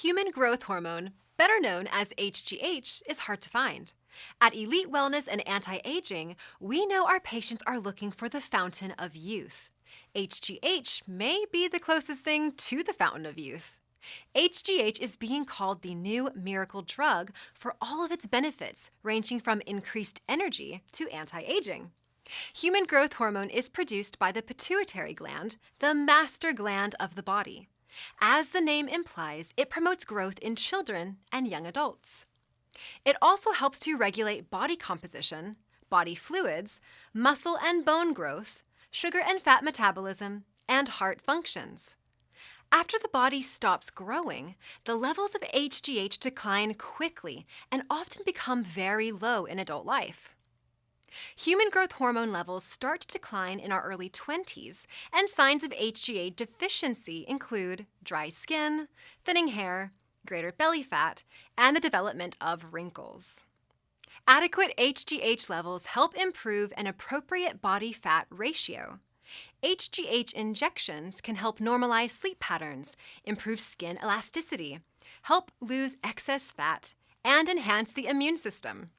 Human growth hormone, better known as HGH, is hard to find. At Elite Wellness and Anti-Aging, we know our patients are looking for the fountain of youth. HGH may be the closest thing to the fountain of youth. HGH is being called the new miracle drug for all of its benefits, ranging from increased energy to anti-aging. Human growth hormone is produced by the pituitary gland, the master gland of the body. As the name implies, it promotes growth in children and young adults. It also helps to regulate body composition, body fluids, muscle and bone growth, sugar and fat metabolism, and heart functions. After the body stops growing, the levels of HGH decline quickly and often become very low in adult life. Human growth hormone levels start to decline in our early 20s, and signs of HGH deficiency include dry skin, thinning hair, greater belly fat, and the development of wrinkles. Adequate HGH levels help improve an appropriate body fat ratio. HGH injections can help normalize sleep patterns, improve skin elasticity, help lose excess fat, and enhance the immune system.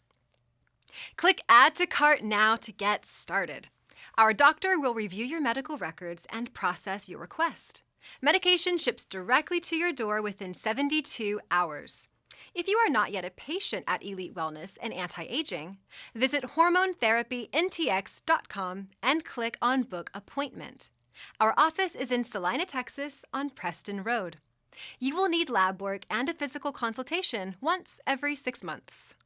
Click Add to Cart now to get started. Our doctor will review your medical records and process your request. Medication ships directly to your door within 72 hours. If you are not yet a patient at Elite Wellness and Anti-Aging, visit hormonetherapyntx.com and click on Book Appointment. Our office is in Salina, Texas on Preston Road. You will need lab work and a physical consultation once every 6 months.